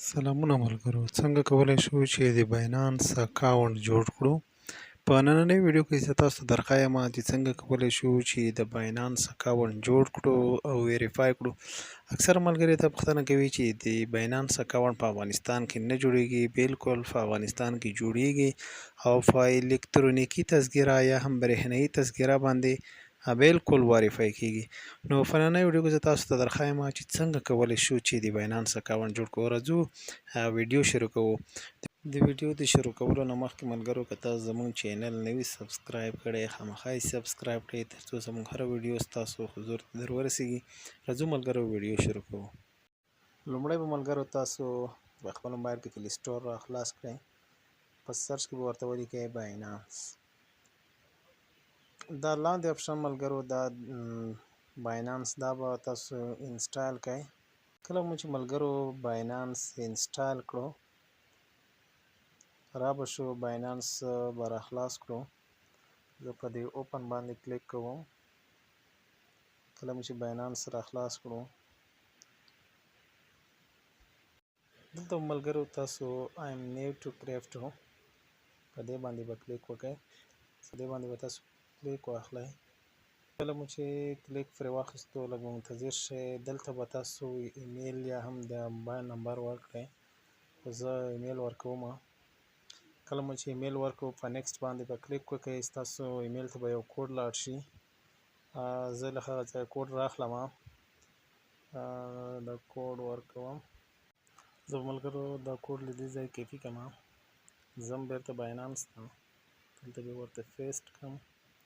سلامونه ملګرو، څنګه کولی شو چې د باینانس اکاونټ جوړ کړو؟ په نننۍ ویډیو کې زه تاسو ته درښایم چې څنګه کولی شو چې د باینانس اکاونټ جوړ کړو او ویریفای کړو. اکثره ملګري ته پوښتنه کوي چې د باینانس اکاونټ په افغانستان کې نه جوړیږي. بالکل په افغانستان کې جوړیږي او په الکترونیکي تذکره یا هم برېښنایي تذکره باندې بالکل وریفای کیږي. نو په نننۍ ویډیو کې زه تاسو ته درښایم چې څنګه کولی شو چې د باینانس اکاونټ جوړ کړو. راځو ویډیو شروع کوو. د ویډیو د شروع کولو نه مخکې ملګرو که تاسو زموږ چینل نه وي سبسکرایب کړی خامخا یې سبسکرایب کړئ ترڅو زموږ هره ویډیو ستاسو حضور ته در ورسیږي. راځو ملګرو ویډیو شروع کوو. لومړی به ملګرو تاسو په خپل موبایل کې پلی سټور را خلاص کړئ. په سرچ کې به ورته ولیکئ باینانس. دا لاندې اپشن ملګرو دا باینانس دا به تاسو انسټال کړئ. کله مو چې ملګرو باینانس انسټال کړو را به شو باینانس به را خلاص کړو. زه په دې اوپن باندې کلیک کوم. کله مو چې باینانس را خلاص کړو دلته ملګرو تاسو ایم نیو ټو کریپټو په دې باندې به کلیک وکړئ. په دې باندې به تاسو کلیک واخلئ. کله مو چې کلیک پرې واخیستو لږ منتظر شئ. دلته به تاسو ایمیل یا هم د موبایل نمبر ورکړئ. زه ایمیل ورکوم. کله مو چې ایمیل ورکړو په نیکسټ باندې به کلیک وکړئ. ستاسو ایمیل ته به یو کوډ لاړ شي. زه له هغه ځایه کوډ راخلم. دا کوډ ورکوم. زه ملګرو دا کوډ له دې ځایه کاپي کړم. ځم بیرته باینانس ته. دلته به ورته پیسټ کړم.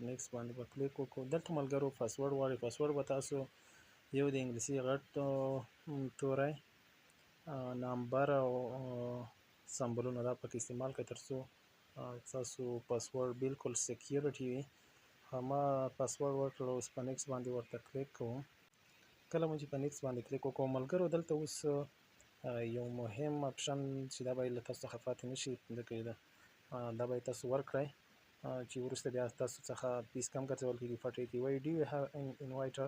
نیکسټ باندې به کلیک وکړو. دلته ملګرو پاسورډ غواړي. پاسورډ به تاسو یو د انګلیسي غټ توری نمبر او سمبولونه دا پکې استعمال کړئ ترڅو تاسو پاسورډ بالکل سکیورټي وي. ما پاسورډ ورکړل. اوس په نیکسټ باندې ورته کلیک کوم. کله مو چې په نیکسټ باندې کلیک وکړو ملګرو دلته اوس یو مهم اپشن چې دا به له تاسو څخه پاتې نشي ځکه دا به تاسو ورکړئ چې وروسته بیا تاسو څخه پیس کم ګرځول کېږي پټ یې وایي ډو یو هاو انوایټر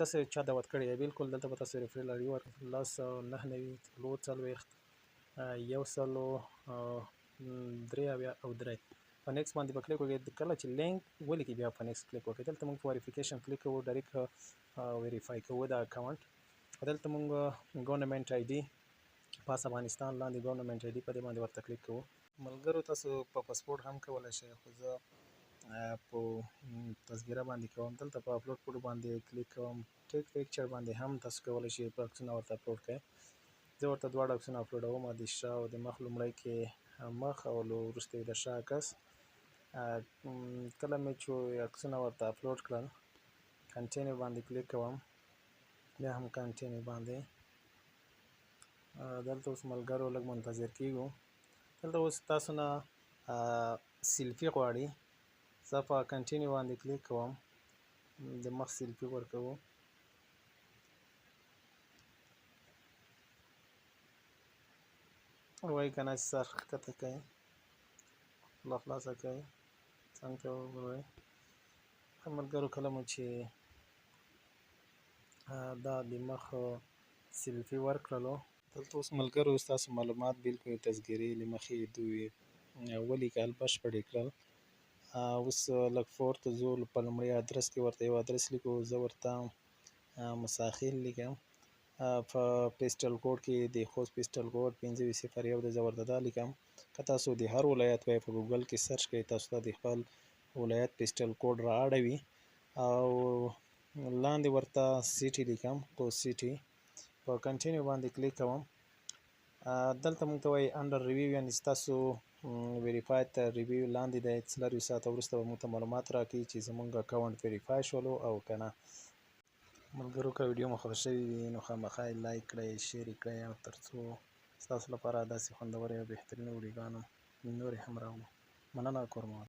تاسو چا دعوت کړی دی. بالکل دلته به تاسو ریفرل اړ ورکړئ 1990 440 او 3 په نیکسټ باندې به کلیک وکړئ. کله چې لینک ولیکي بیا په نیکسټ کلیک وکړئ. دلته موږ په ویریفیکیشن کلیک کوو. ډایرکټ ویریفای کوو دا اکاونټ. دلته موږ ګورنمنټ آی ډي پاس افغانستان لاندې ګورنمنټ آی ډي په دې باندې ورته کلیک کوو. ملګرو تاسو په پاسپورټ هم کولی شئ خو زه په تذکره باندې کوم. دلته په اپلوډ فوټو باندې کلیک کوم. ټیک پیکچر باندې هم تاسو کولی شئ په عکسونه ورته اپلوډ کړئ. زه ورته دواړه عکسونه اپلوډوم. د شا او د مخ لومړی کې مخ او وروسته یې د شا عکس. کله مې چې عکسونه ورته اپلوډ کړل کنټینیو باندې کلیک کوم. بیا هم کنټینیو باندې. دلته اوس ملګرو لږ منتظر کیږو. دلته اوس تاسو نه سیلفي غواړي. زه په کنټینیو باندې کلیک کوم. د مخ سیلفي ورکوو. وایي که نه چې سر ښکته کوئ خوله خلاصه کوئ څنګ ته وګورئ. ملګرو کله مو چې دا د مخ سیلفي ورکړلو دلته اوس ملګرو ستاسو معلومات بالکل تذکرې له مخې دوی ولیکل بشپړ یې کړل. اوس لږ پورته ځو. په لومړي ادرس کې ورته یو ادرس لیکو. زه ورته مساخیل لیکم. په پیسټل کوډ کې د خوست پیسټل کوډ 501 د زه ورته دا لیکم. که تاسو د هر ولایت وای په ګوګل کې سرچ کړئ تاسو ته د خپل ولایت پیسټل کوډ را اړوي او لاندې ورته سیټي لیکم. خوست سیټي په کنټینیو باندې کلیک کوم. دلته موږ ته وایي انډر ریویو یعنې ستاسو ویریفای تر ریویو لاندې دی. څلرویشت ساعته وروسته به موږ ته معلومات راکوي چې زموږ اکاونټ ویریفای شولو او که نه. ملګرو که ویډیو مو خوښ شوي وي نو خامخا یې لایک کړئ شیر یې کړئ او تر څو ستاسو لپاره داسې خوندورې او بهترینې ویډیوګانو نورې هم راوړو. مننه کورمال.